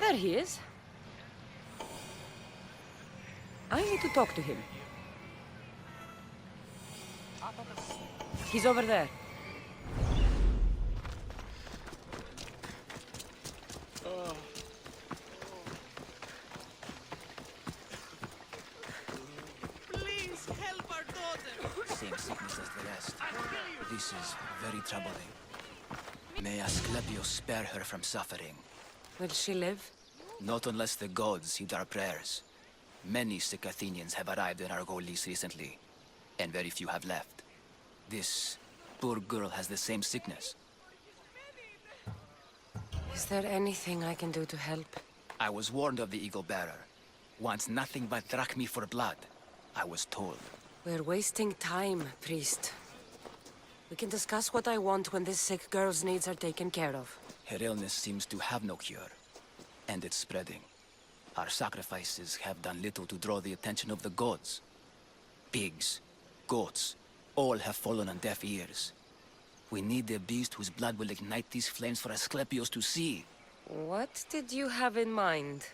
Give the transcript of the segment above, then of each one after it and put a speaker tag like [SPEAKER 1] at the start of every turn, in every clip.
[SPEAKER 1] There he is. I need to talk to him. He's over there.
[SPEAKER 2] Please help our daughter.
[SPEAKER 3] Same sickness as the rest. This is very troubling. May Asclepius spare her from suffering.
[SPEAKER 1] Will she live?
[SPEAKER 3] Not unless the gods heed our prayers. Many sick Athenians have arrived in Argolis recently, and very few have left. This poor girl has the same sickness.
[SPEAKER 1] Is there anything I can do to help?
[SPEAKER 3] I was warned of the Eagle Bearer. Wants nothing but drachmi for blood, I was told.
[SPEAKER 1] We're wasting time, priest. We can discuss what I want when this sick girl's needs are taken care of.
[SPEAKER 3] Her illness seems to have no cure, and it's spreading. Our sacrifices have done little to draw the attention of the gods. Pigs, goats, all have fallen on deaf ears. We need a beast whose blood will ignite these flames for Asclepius to see.
[SPEAKER 1] What did you have in mind?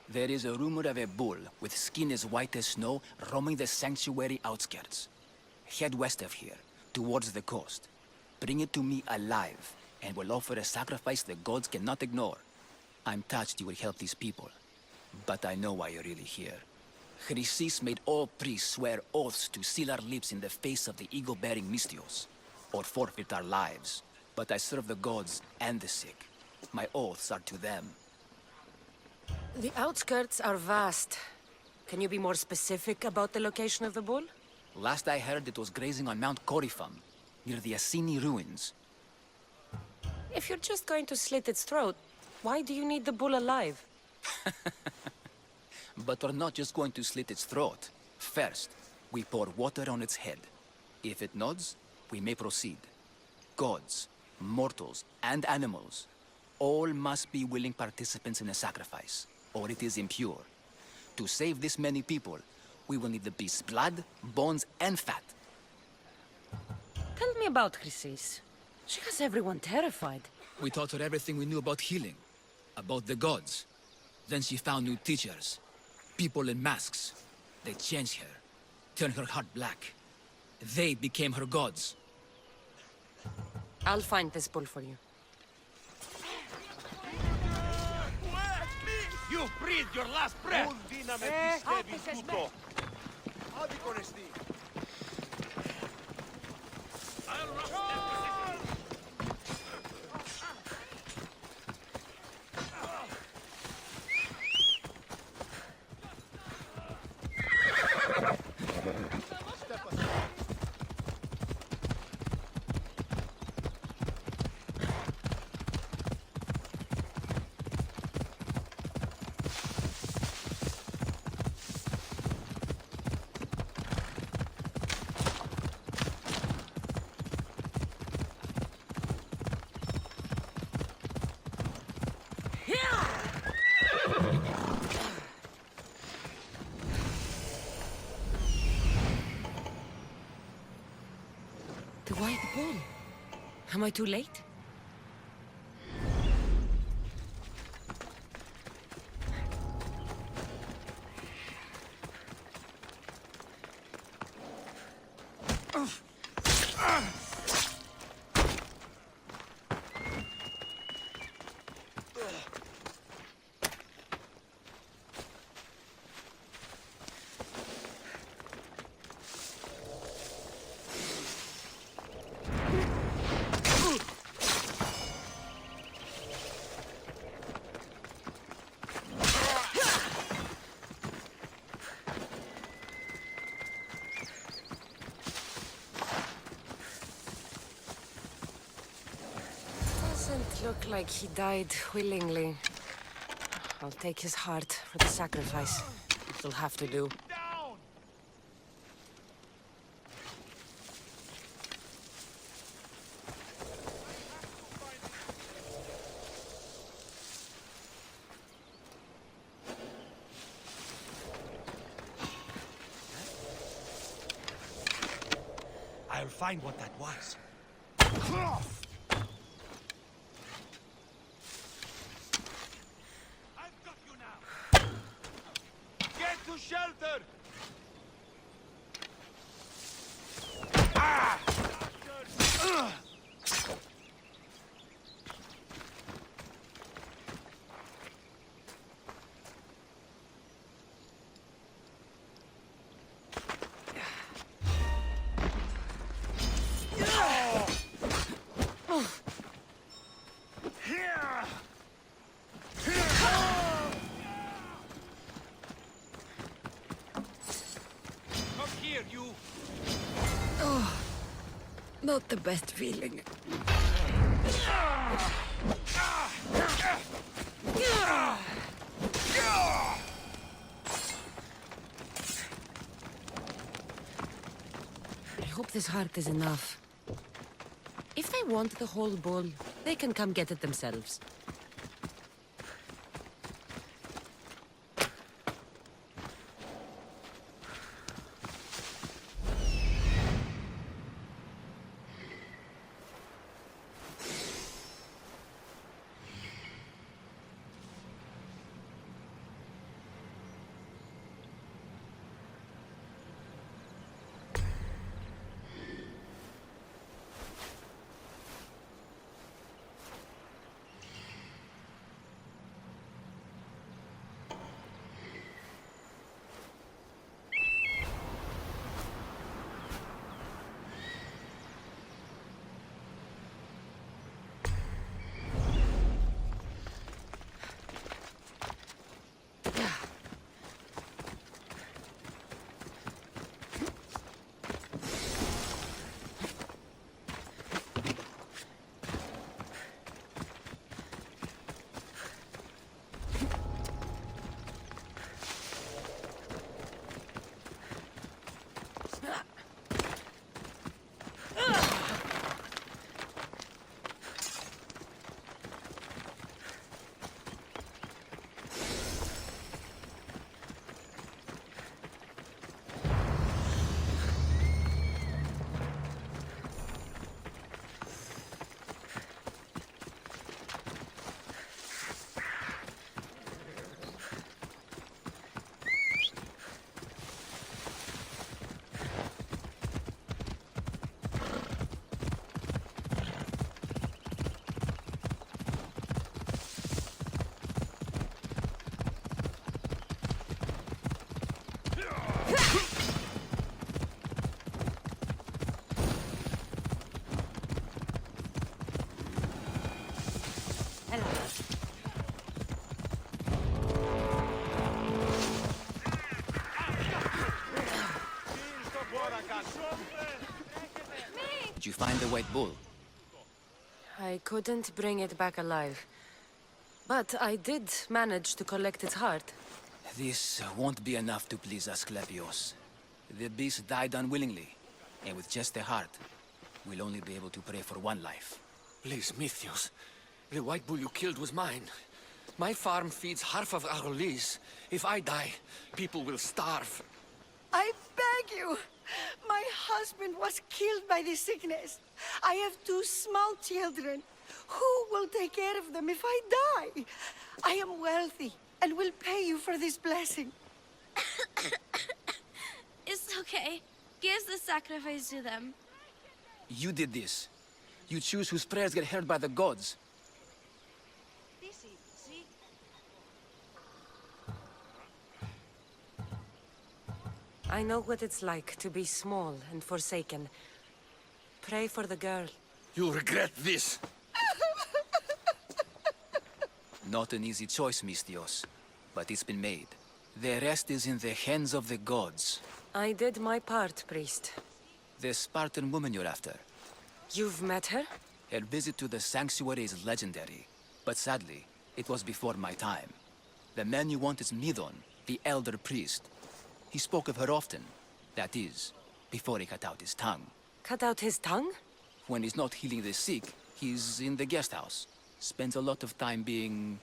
[SPEAKER 3] There is a rumor of a bull with skin as white as snow roaming the sanctuary outskirts. Head west of here, towards the coast. Bring it to me alive, and we'll offer a sacrifice the gods cannot ignore. I'm touched you will help these people, but I know why you're really here. Chrysis made all priests swear oaths to seal our lips in the face of the eagle-bearing Mystios, or forfeit our lives. But I serve the gods and the sick. My oaths are to them.
[SPEAKER 1] The outskirts are vast. Can you be more specific about the location of the bull?
[SPEAKER 3] Last I heard, it was grazing on Mount Corifum, near the Assini ruins.
[SPEAKER 1] If you're just going to slit its throat, why do you need the bull alive?
[SPEAKER 3] But we're not just going to slit its throat. First, we pour water on its head. If it nods, we may proceed. Gods, mortals, and animals, all must be willing participants in a sacrifice, or it is impure. To save this many people, we will need the beast's blood, bones, and fat.
[SPEAKER 1] Tell me about Chrysis. She has everyone terrified.
[SPEAKER 3] We taught her everything we knew about healing, about the gods. Then she found new teachers, people in masks. They changed her, turned her heart black. They became her gods.
[SPEAKER 1] I'll find this bull for you.
[SPEAKER 2] You breathed your last breath.
[SPEAKER 1] The white bull. Am I too late? Doesn't look like he died willingly. I'll take his heart for the sacrifice. It'll have to do.
[SPEAKER 2] I'll find what that was. I've got to shelter! Come here, you!
[SPEAKER 1] Not the best feeling. I hope this heart is enough. If they want the whole bowl, they can come get it themselves.
[SPEAKER 3] Did you find the white bull?
[SPEAKER 1] I couldn't bring it back alive. But I did manage to collect its heart.
[SPEAKER 3] This won't be enough to please Asclepios. The beast died unwillingly, and with just the heart, we'll only be able to pray for one life.
[SPEAKER 4] Please, Mythios. The white bull you killed was mine. My farm feeds half of Arolis. If I die, people will starve.
[SPEAKER 5] I beg you! My husband was killed by this sickness. I have two small children. Who will take care of them if I die? I am wealthy and will pay you for this blessing.
[SPEAKER 6] It's okay. Give the sacrifice to them.
[SPEAKER 3] You did this. You choose whose prayers get heard by the gods.
[SPEAKER 1] I know what it's like to be small and forsaken. Pray for the girl.
[SPEAKER 4] You'll regret this.
[SPEAKER 3] Not an easy choice, Mystios, but it's been made. The rest is in the hands of the gods.
[SPEAKER 1] I did my part, priest.
[SPEAKER 3] The Spartan woman you're after.
[SPEAKER 1] You've met her?
[SPEAKER 3] Her visit to the sanctuary is legendary, but sadly, it was before my time. The man you want is Midon, the elder priest. He spoke of her often. That is, before he cut out his tongue.
[SPEAKER 1] Cut out his tongue?
[SPEAKER 3] When he's not healing the sick, he's in the guest house. Spends a lot of time being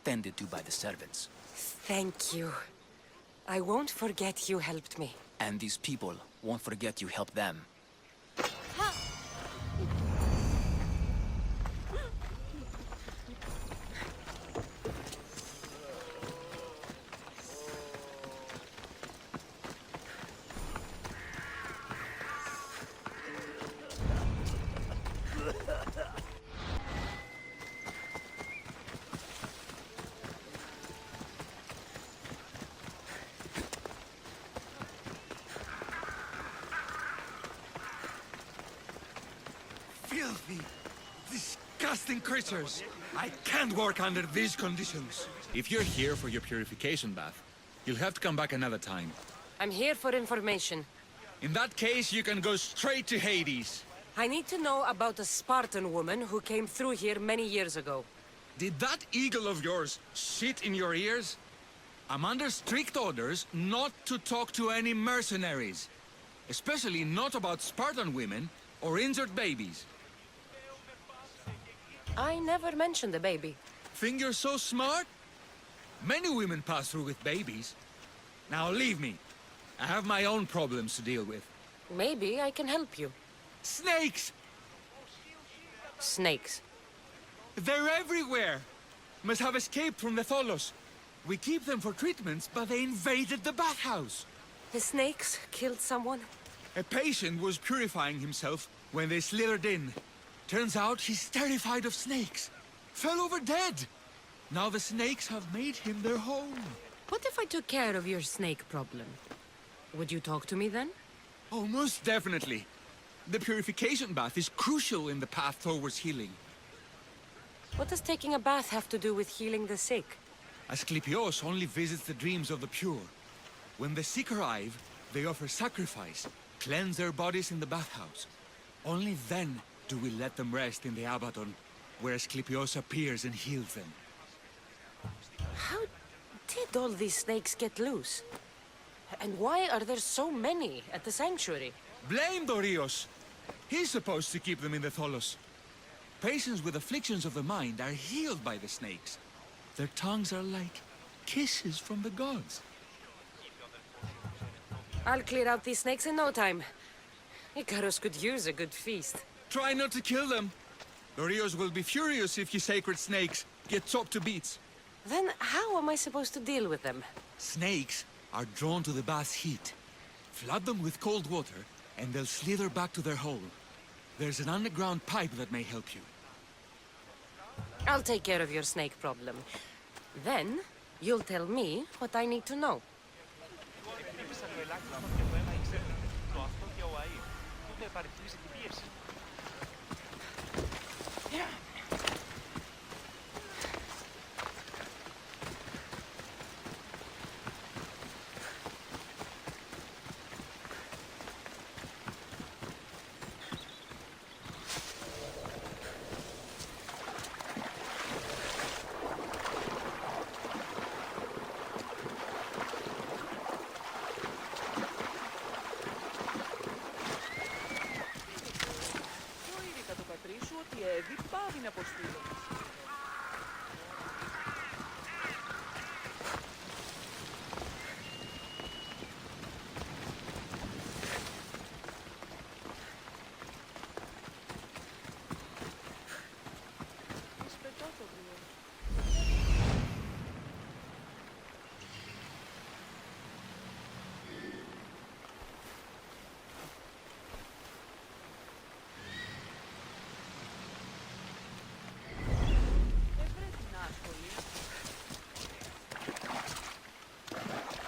[SPEAKER 3] tended to by the servants.
[SPEAKER 1] Thank you. I won't forget you helped me.
[SPEAKER 3] And these people won't forget you helped them.
[SPEAKER 2] Filthy, disgusting creatures. I can't work under these conditions.
[SPEAKER 7] If you're here for your purification bath, you'll have to come back another time.
[SPEAKER 1] I'm here for information.
[SPEAKER 7] In that case, you can go straight to Hades.
[SPEAKER 1] I need to know about a Spartan woman who came through here many years ago.
[SPEAKER 7] Did that eagle of yours shit in your ears? I'm under strict orders not to talk to any mercenaries. Especially not about Spartan women or injured babies.
[SPEAKER 1] I never mentioned a baby.
[SPEAKER 7] Think you're so smart? Many women pass through with babies. Now leave me. I have my own problems to deal with.
[SPEAKER 1] Maybe I can help you.
[SPEAKER 7] Snakes!
[SPEAKER 1] Snakes.
[SPEAKER 7] They're everywhere! Must have escaped from the Tholos. We keep them for treatments, but they invaded the bathhouse.
[SPEAKER 1] The snakes killed someone?
[SPEAKER 7] A patient was purifying himself when they slithered in. Turns out he's terrified of snakes. Fell over dead. Now the snakes have made him their home.
[SPEAKER 1] What if I took care of your snake problem? Would you talk to me then?
[SPEAKER 7] Oh, most definitely. The purification bath is crucial in the path towards healing.
[SPEAKER 1] What does taking a bath have to do with healing the sick?
[SPEAKER 7] Asclepios only visits the dreams of the pure. When the sick arrive, they offer sacrifice, cleanse their bodies in the bathhouse. Only then do we let them rest in the Abaddon, where Asclepios appears and heals them.
[SPEAKER 1] How did all these snakes get loose? And why are there so many at the sanctuary?
[SPEAKER 7] Blame Dorios! He's supposed to keep them in the Tholos. Patients with afflictions of the mind are healed by the snakes. Their tongues are like kisses from the gods.
[SPEAKER 1] I'll clear out these snakes in no time. Icarus could use a good feast.
[SPEAKER 7] Try not to kill them. Dorios will be furious if you sacred snakes get chopped to bits.
[SPEAKER 1] Then how am I supposed to deal with them?
[SPEAKER 7] Snakes are drawn to the bath's heat. Flood them with cold water, and they'll slither back to their hole. There's an underground pipe that may help you.
[SPEAKER 1] I'll take care of your snake problem. Then, you'll tell me what I need to know.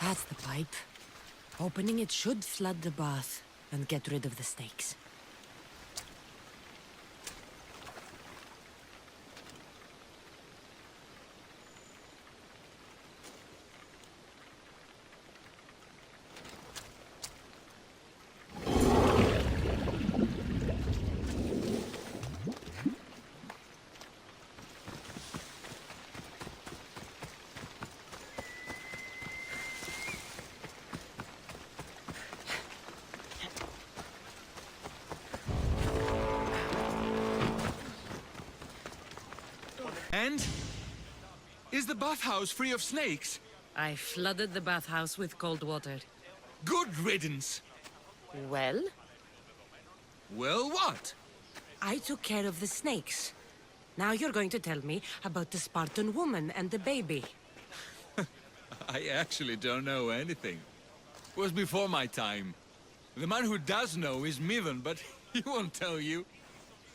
[SPEAKER 1] That's the pipe. Opening it should flood the bath and get rid of the snakes.
[SPEAKER 7] And? Is the bathhouse free of snakes?
[SPEAKER 1] I flooded the bathhouse with cold water.
[SPEAKER 7] Good riddance!
[SPEAKER 1] Well,
[SPEAKER 7] Well, what?
[SPEAKER 1] I took care of the snakes. Now you're going to tell me about the Spartan woman and the baby.
[SPEAKER 7] I actually don't know anything. It was before my time. The man who does know is Midon, but he won't tell you.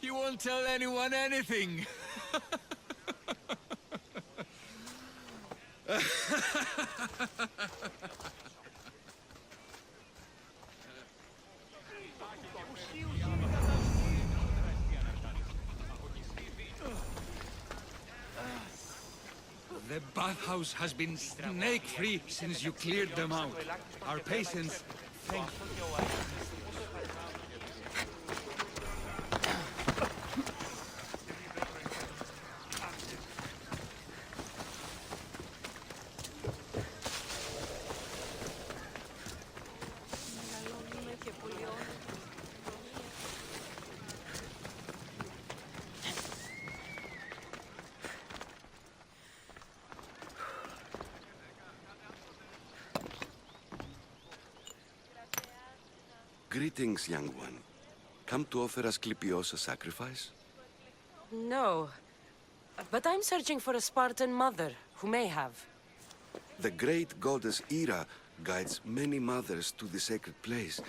[SPEAKER 7] He won't tell anyone anything. The bathhouse has been snake-free since you cleared them out. Our patience, thank you.
[SPEAKER 8] Greetings, young one. Come to offer Asclepios a sacrifice?
[SPEAKER 1] No. But I'm searching for a Spartan mother who may have.
[SPEAKER 8] The great goddess Ira guides many mothers to the sacred place.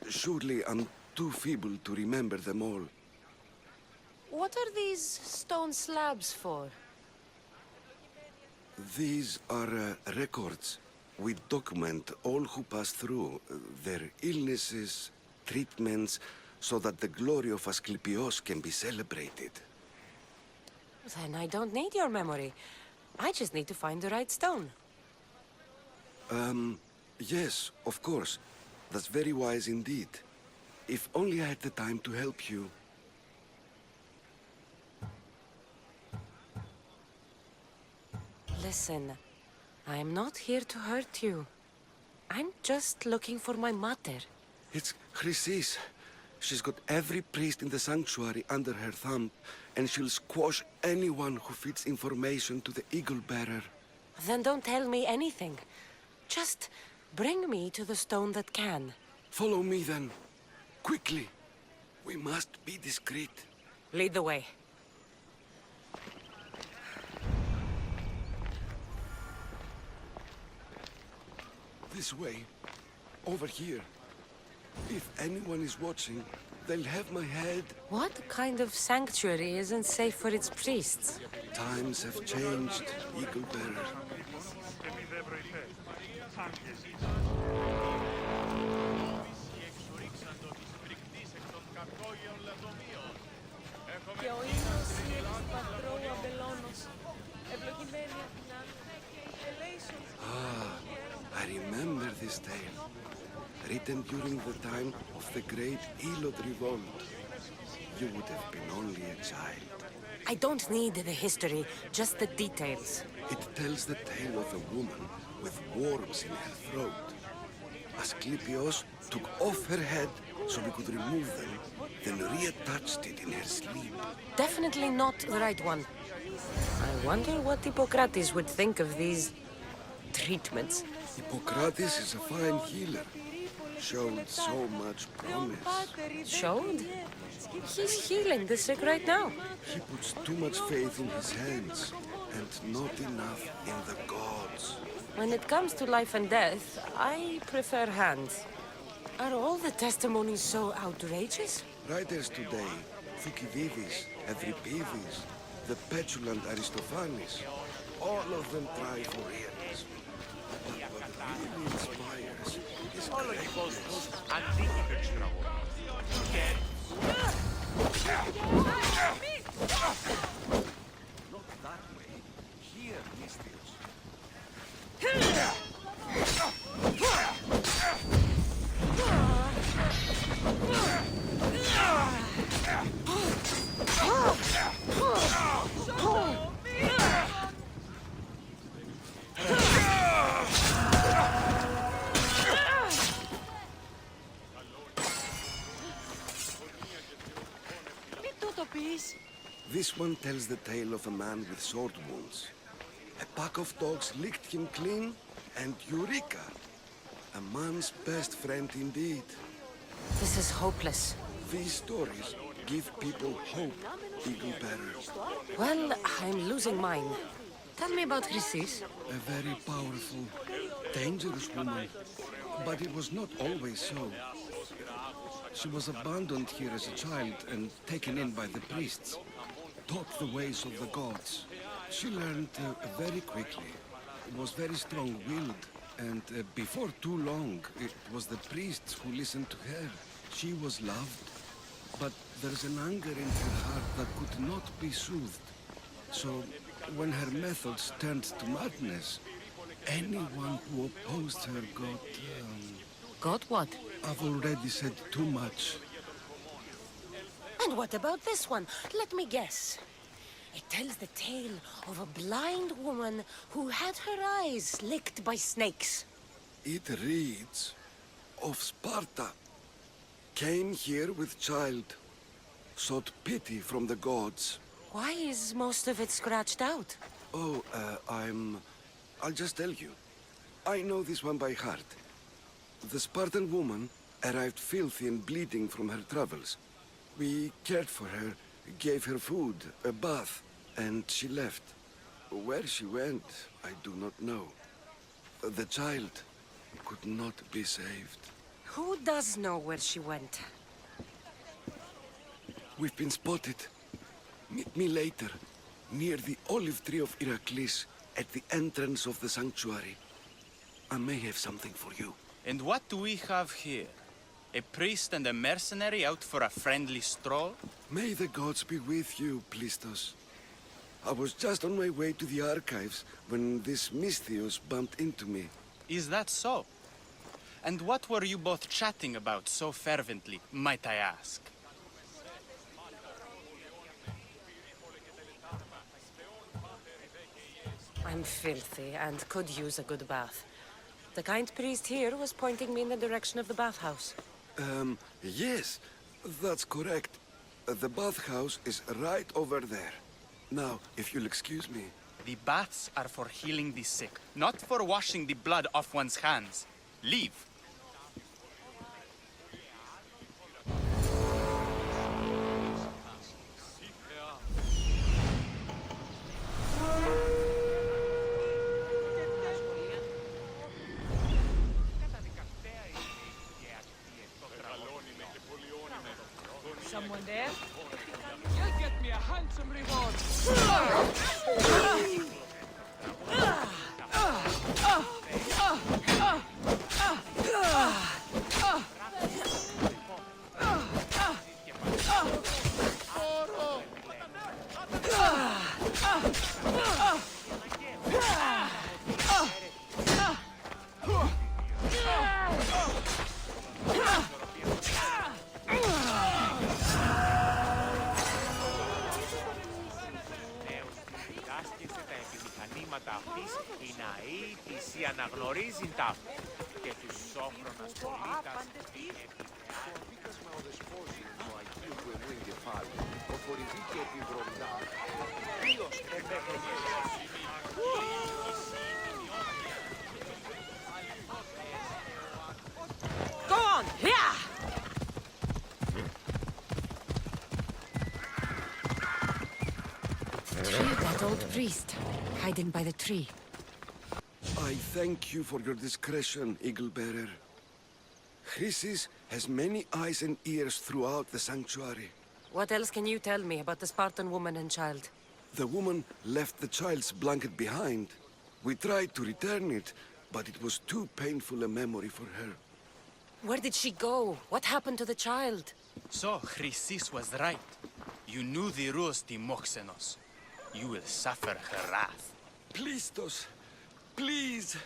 [SPEAKER 8] Surely I'm too feeble to remember them all.
[SPEAKER 1] What are these stone slabs for?
[SPEAKER 8] These are records. We document all who pass through, their illnesses, treatments, so that the glory of Asclepios can be celebrated.
[SPEAKER 1] Then I don't need your memory. I just need to find the right stone.
[SPEAKER 8] Yes, of course. That's very wise indeed. If only I had the time to help you.
[SPEAKER 1] Listen, I'm not here to hurt you. I'm just looking for my mother.
[SPEAKER 8] It's Chrysis. She's got every priest in the sanctuary under her thumb, and she'll squash anyone who feeds information to the Eagle Bearer.
[SPEAKER 1] Then don't tell me anything. Just bring me to the stone that can.
[SPEAKER 8] Follow me then. Quickly. We must be discreet.
[SPEAKER 1] Lead the way.
[SPEAKER 8] This way. Over here. If anyone is watching, they'll have my head.
[SPEAKER 1] What kind of sanctuary isn't safe for its priests?
[SPEAKER 8] Times have changed, Eagle Bearer. I remember this tale. Written during the time of the great Elot revolt. You would have been only a child.
[SPEAKER 1] I don't need the history, just the details.
[SPEAKER 8] It tells the tale of a woman with worms in her throat. Asclepios took off her head so we could remove them, then reattached it in her sleep.
[SPEAKER 1] Definitely not the right one. I wonder what Hippocrates would think of these treatments.
[SPEAKER 8] Hippocrates is a fine healer. Showed so much promise.
[SPEAKER 1] Showed? He's healing the sick right now.
[SPEAKER 8] He puts too much faith in his hands, and not enough in the gods.
[SPEAKER 1] When it comes to life and death, I prefer hands. Are all the testimonies so outrageous?
[SPEAKER 8] Writers today, Thucydides, Euripides, the petulant Aristophanes, all of them try for realism. But what really inspires is greatness. Not that way. Here, Mystios. This one tells the tale of a man with sword wounds. A pack of dogs licked him clean, and Eureka! A man's best friend indeed.
[SPEAKER 1] This is hopeless.
[SPEAKER 8] These stories give people hope, Eagle Bearer.
[SPEAKER 1] Well, I'm losing mine. Tell me about Chrysis.
[SPEAKER 8] A very powerful, dangerous woman. But it was not always so. She was abandoned here as a child and taken in by the priests. Taught the ways of the gods. She learned very quickly. Was very strong-willed. And before too long, it was the priests who listened to her. She was loved. But there's an anger in her heart that could not be soothed. So when her methods turned to madness, anyone who opposed her got...
[SPEAKER 1] Got what?
[SPEAKER 8] I've already said too much.
[SPEAKER 1] And what about this one? Let me guess. It tells the tale of a blind woman who had her eyes licked by snakes.
[SPEAKER 8] It reads of Sparta. Came here with child. Sought pity from the gods.
[SPEAKER 1] Why is most of it scratched out?
[SPEAKER 8] Oh, I'll just tell you. I know this one by heart. The Spartan woman arrived filthy and bleeding from her travels. We cared for her, gave her food, a bath, and she left. Where she went, I do not know. The child could not be saved.
[SPEAKER 1] Who does know where she went?
[SPEAKER 8] We've been spotted. Meet me later, near the olive tree of Heracles, at the entrance of the sanctuary. I may have something for you.
[SPEAKER 9] And what do we have here? A priest and a mercenary out for a friendly stroll?
[SPEAKER 8] May the gods be with you, Plistos. I was just on my way to the archives when this Misthios bumped into me.
[SPEAKER 9] Is that so? And what were you both chatting about so fervently, might I ask?
[SPEAKER 1] I'm filthy and could use a good bath. The kind priest here was pointing me in the direction of the bathhouse.
[SPEAKER 8] Yes, that's correct. The bathhouse is right over there. Now, if you'll excuse me.
[SPEAKER 9] The baths are for healing the sick, not for washing the blood off one's hands. Leave.
[SPEAKER 1] Someone there? You'll get me a handsome reward.
[SPEAKER 10] Οι ναοί της αναγνωρίζουν ταύτα και τους σόχρονας πολίτας
[SPEAKER 11] Το δίκασμα ο δεσπόζης του Αγίου του Εμού εγκεφάλου, ο φορηδί και επιβροντά, ποιος
[SPEAKER 1] Go on! Yeah! That old priest, hiding by the tree.
[SPEAKER 8] I thank you for your discretion, Eagle Bearer. Chrysis has many eyes and ears throughout the sanctuary.
[SPEAKER 1] What else can you tell me about the Spartan woman and child?
[SPEAKER 8] The woman left the child's blanket behind. We tried to return it, but it was too painful a memory for her.
[SPEAKER 1] Where did she go? What happened to the child?
[SPEAKER 9] So, Chrysis was right. You knew the rules, Timoxenos. You will suffer her wrath.
[SPEAKER 8] Plistos, please.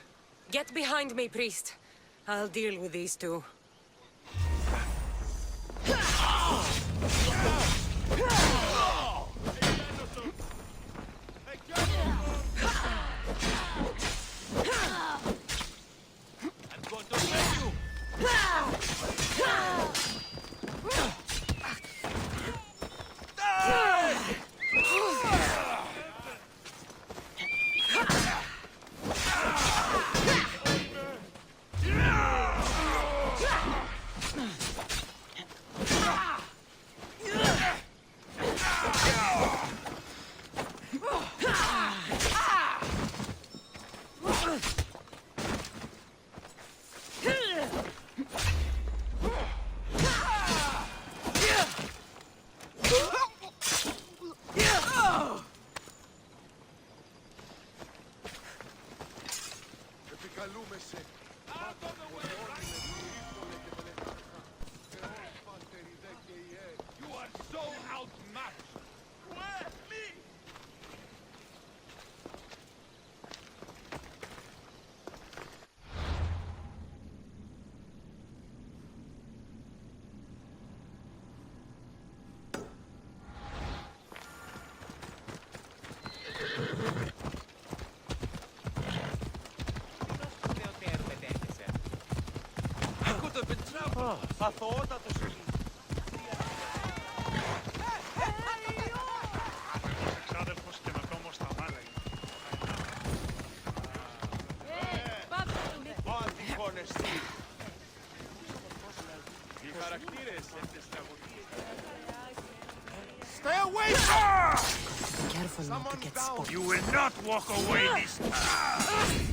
[SPEAKER 1] Get behind me, priest. I'll deal with these two.
[SPEAKER 10] Αθωότατος εκεί.
[SPEAKER 12] Εξάδελφος καινοτόμος στα μάλα.
[SPEAKER 10] Ο αντιχώνεστης. Οι χαρακτήρες εν τις τραγωδίες. Stay away from!
[SPEAKER 1] Careful not to get spotted.
[SPEAKER 12] You will not walk away this time.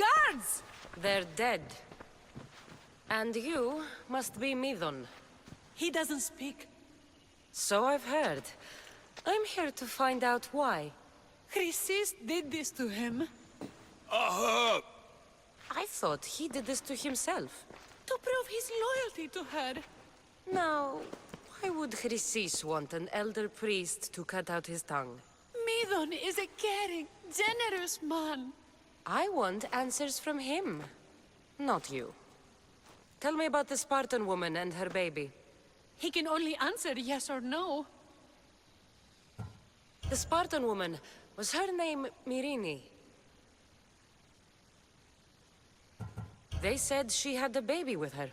[SPEAKER 1] Guards! They're dead. And you must be Midon.
[SPEAKER 5] He doesn't speak.
[SPEAKER 1] So I've heard. I'm here to find out why.
[SPEAKER 5] Chrysis did this to him.
[SPEAKER 1] I thought he did this to himself.
[SPEAKER 5] To prove his loyalty to her.
[SPEAKER 1] Now, why would Chrysis want an elder priest to cut out his tongue?
[SPEAKER 5] Midon is a caring, generous man.
[SPEAKER 1] I want answers from him, not you. Tell me about the Spartan woman and her baby.
[SPEAKER 5] He can only answer yes or no.
[SPEAKER 1] The Spartan woman, was her name Myrine? They said she had a baby with her.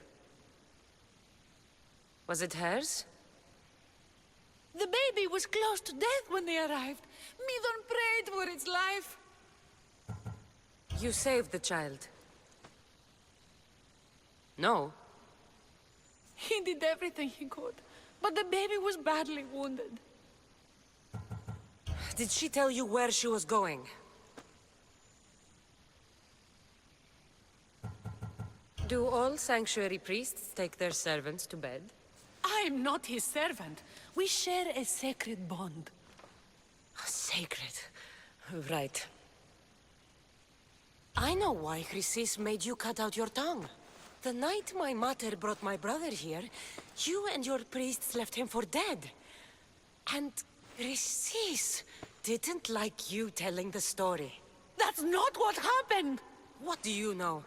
[SPEAKER 1] Was it hers?
[SPEAKER 5] The baby was close to death when they arrived. Midon prayed for its life.
[SPEAKER 1] You saved the child. No.
[SPEAKER 5] He did everything he could, but the baby was badly wounded.
[SPEAKER 1] Did she tell you where she was going? Do all sanctuary priests take their servants to bed?
[SPEAKER 5] I'm not his servant. We share a sacred bond.
[SPEAKER 1] Sacred. Right. I know why Chrysis made you cut out your tongue. The night my mater brought my brother here, you and your priests left him for dead. And Chrysis didn't like you telling the story.
[SPEAKER 5] That's not what happened!
[SPEAKER 1] What do you know?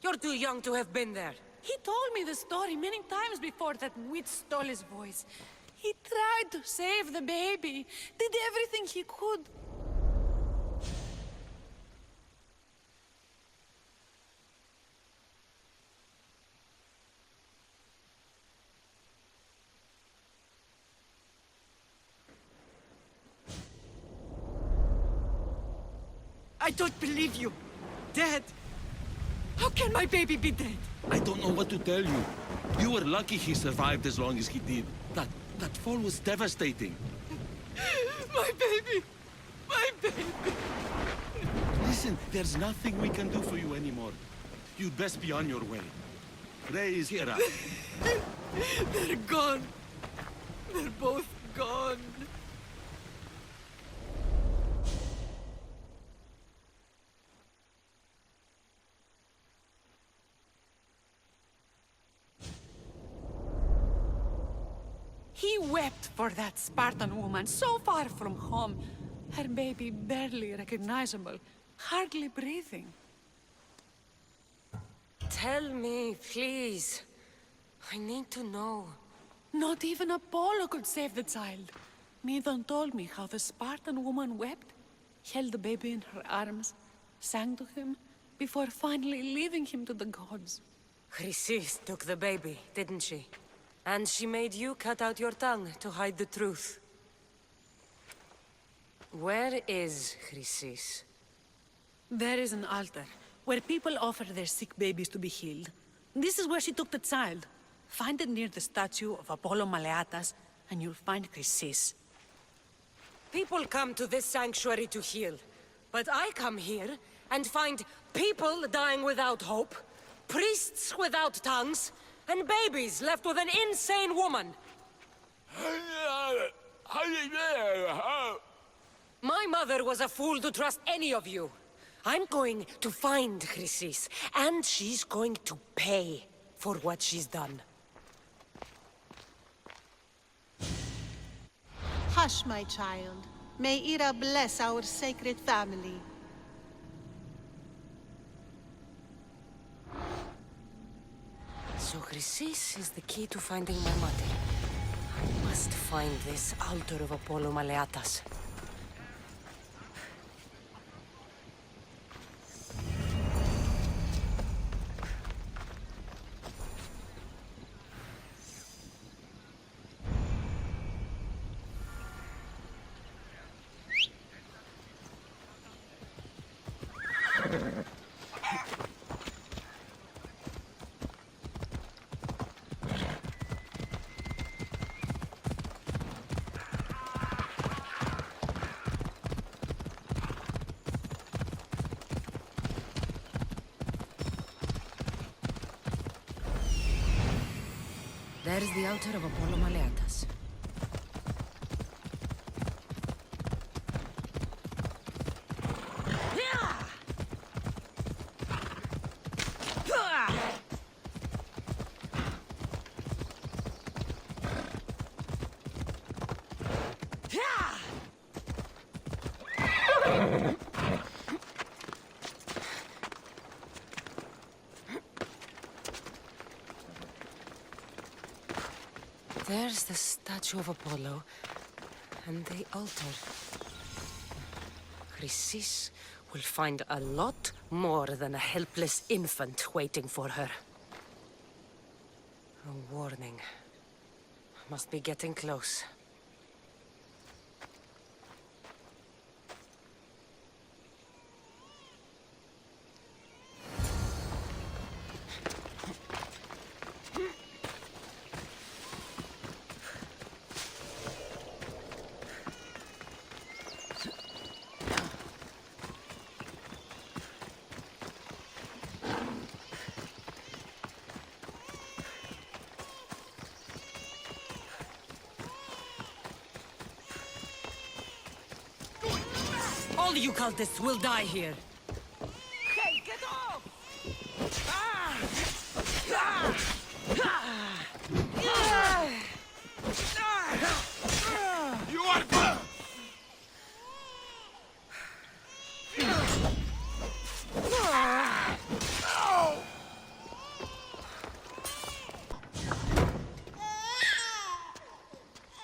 [SPEAKER 1] You're too young to have been there.
[SPEAKER 5] He told me the story many times before that witch stole his voice. He tried to save the baby, did everything he could. I don't believe you. Dead. How can my baby be dead?
[SPEAKER 8] I don't know what to tell you. You were lucky he survived as long as he did. That fall was devastating.
[SPEAKER 5] My baby! My baby!
[SPEAKER 8] Listen, there's nothing we can do for you anymore. You'd best be on your way. Ray is here.
[SPEAKER 5] They're gone. They're both gone. He wept for that Spartan woman, so far from home. Her baby barely recognizable, hardly breathing.
[SPEAKER 1] Tell me, please. I need to know.
[SPEAKER 5] Not even Apollo could save the child. Midon told me how the Spartan woman wept, held the baby in her arms, sang to him, before finally leaving him to the gods.
[SPEAKER 1] Chrysis took the baby, didn't she? And she made you cut out your tongue to hide the truth. Where is Chrysis?
[SPEAKER 13] There is an altar, where people offer their sick babies to be healed. This is where she took the child. Find it near the statue of Apollo Maleatas, and you'll find Chrysis.
[SPEAKER 1] People come to this sanctuary to heal. But I come here and find people dying without hope, priests without tongues, and babies left with an insane woman. My mother was a fool to trust any of you. I'm going to find Chrysis, and she's going to pay for what she's done.
[SPEAKER 5] Hush, my child. May Ira bless our sacred family.
[SPEAKER 1] So Chrysis is the key to finding my mother. I must find this altar of Apollo Maleatas. There's the altar of Apollo Maleatas. There's the statue of Apollo, and the altar. Chrysis will find a lot more than a helpless infant waiting for her. A warning. Must be getting close. All you cultists will die here.
[SPEAKER 5] Hey, get off!
[SPEAKER 10] You are good!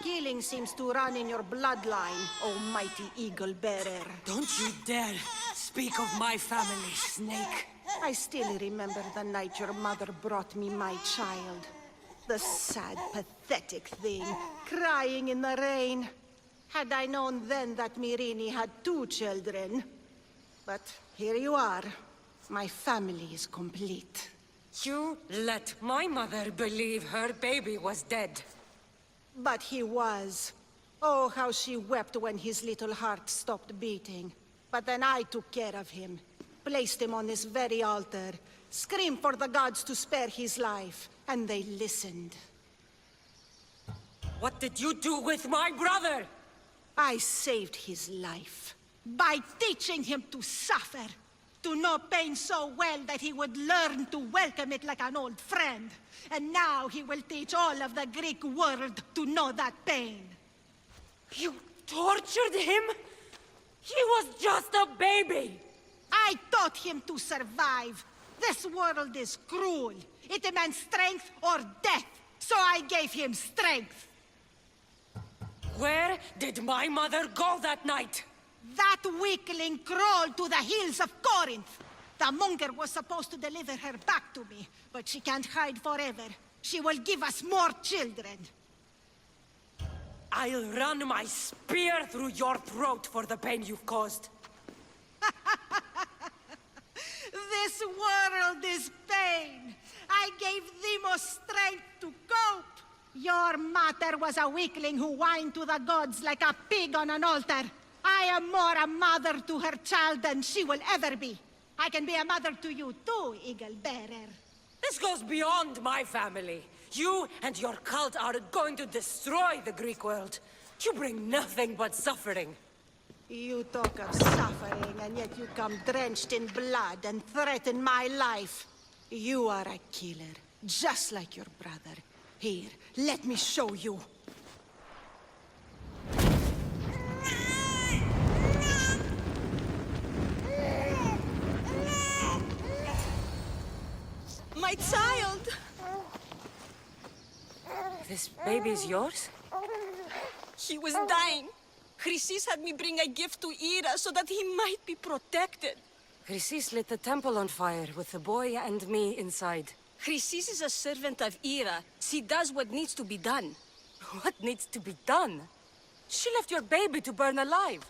[SPEAKER 5] Killing seems to run in your bloodline, oh mighty eagle bearer.
[SPEAKER 1] Don't you dare speak of my family, Snake.
[SPEAKER 5] I still remember the night your mother brought me my child. The sad, pathetic thing, crying in the rain. Had I known then that Myrini had 2 children. But here you are. My family is complete.
[SPEAKER 1] You let my mother believe her baby was dead.
[SPEAKER 5] But he was. Oh, how she wept when his little heart stopped beating. But then I took care of him, placed him on this very altar, screamed for the gods to spare his life, and they listened.
[SPEAKER 1] What did you do with my brother?
[SPEAKER 5] I saved his life by teaching him to suffer, to know pain so well that he would learn to welcome it like an old friend. And now he will teach all of the Greek world to know that pain.
[SPEAKER 1] You tortured him? He was just a baby!
[SPEAKER 5] I taught him to survive. This world is cruel. It demands strength or death. So I gave him strength.
[SPEAKER 1] Where did my mother go that night?
[SPEAKER 5] That weakling crawled to the hills of Corinth. The monger was supposed to deliver her back to me, but she can't hide forever. She will give us more children.
[SPEAKER 1] I'll run my spear through your throat for the pain you've caused.
[SPEAKER 5] This world is pain. I gave Demos strength to cope. Your mater was a weakling who whined to the gods like a pig on an altar. I am more a mother to her child than she will ever be. I can be a mother to you too, Eagle Bearer.
[SPEAKER 1] This goes beyond my family. You and your cult are going to destroy the Greek world. You bring nothing but suffering.
[SPEAKER 5] You talk of suffering, and yet you come drenched in blood and threaten my life. You are a killer, just like your brother. Here, let me show you. My child!
[SPEAKER 1] This baby's yours?
[SPEAKER 5] He was dying. Chrysis had me bring a gift to Ira so that he might be protected.
[SPEAKER 1] Chrysis lit the temple on fire with the boy and me inside.
[SPEAKER 5] Chrysis is a servant of Ira. She does what needs to be done.
[SPEAKER 1] What needs to be done? She left your baby to burn alive.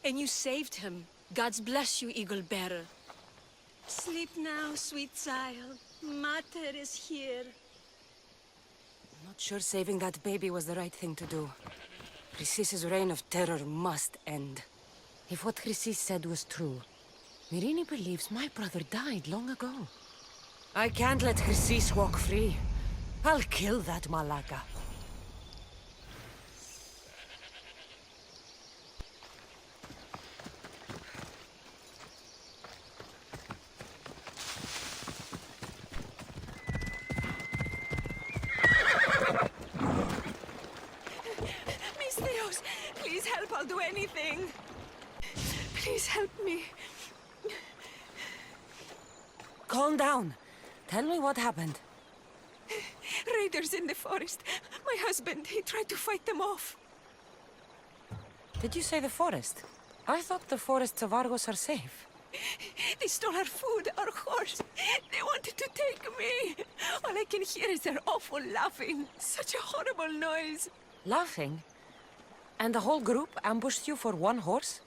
[SPEAKER 5] And you saved him. God's bless you, Eagle Bearer. Sleep now, sweet child. Mater is here.
[SPEAKER 1] I'm not sure saving that baby was the right thing to do. Chrysis' reign of terror must end. If what Chrysis said was true, Myrine believes my brother died long ago. I can't let Chrysis walk free. I'll kill that Malaka.
[SPEAKER 5] Please help, I'll do anything. Please help me.
[SPEAKER 1] Calm down. Tell me what happened.
[SPEAKER 5] Raiders in the forest. My husband, he tried to fight them off.
[SPEAKER 1] Did you say the forest? I thought the forests of Argos are safe.
[SPEAKER 5] They stole our food, our horse. They wanted to take me. All I can hear is their awful laughing. Such a horrible noise.
[SPEAKER 1] Laughing? And the whole group ambushed you for one horse?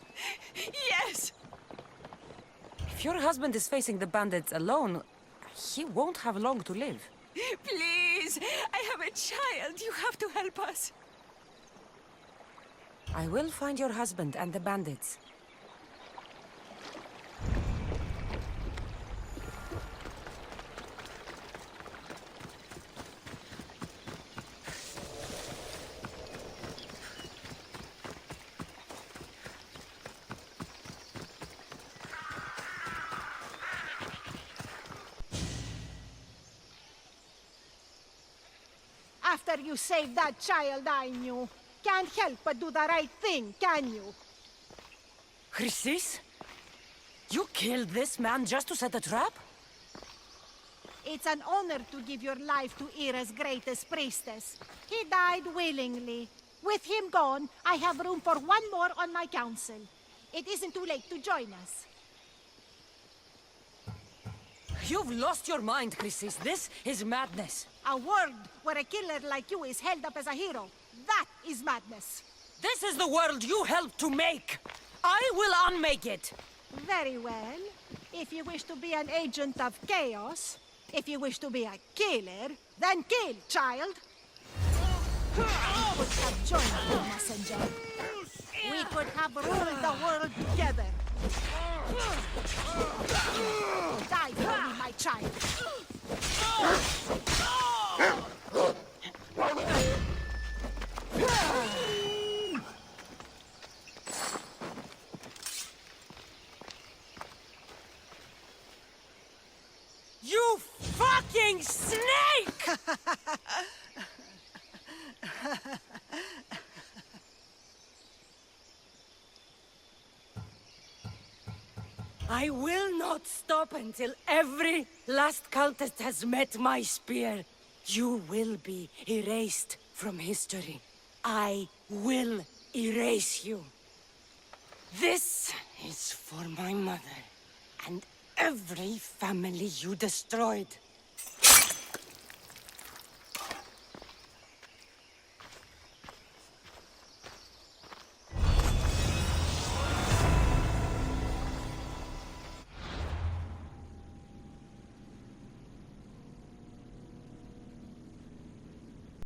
[SPEAKER 5] Yes!
[SPEAKER 1] If your husband is facing the bandits alone, he won't have long to live.
[SPEAKER 5] Please! I have a child. You have to help us.
[SPEAKER 1] I will find your husband and the bandits.
[SPEAKER 5] After you saved that child I knew, can't help but do the right thing, can you?
[SPEAKER 1] Chrysis? You killed this man just to set a trap?
[SPEAKER 5] It's an honor to give your life to Ira's greatest priestess. He died willingly. With him gone, I have room for one more on my council. It isn't too late to join us.
[SPEAKER 1] You've lost your mind, Chrysis. This is madness.
[SPEAKER 5] A world where a killer like you is held up as a hero. That is madness.
[SPEAKER 1] This is the world you helped to make. I will unmake it.
[SPEAKER 5] Very well. If you wish to be an agent of chaos, if you wish to be a killer, then kill, child. I would have joined you, messenger. We could have ruled the world together. Die for me, my child.
[SPEAKER 1] You fucking snake! I will not stop until every last cultist has met my spear. You will be erased from history. I will erase you. This is for my mother and
[SPEAKER 5] Every family you destroyed.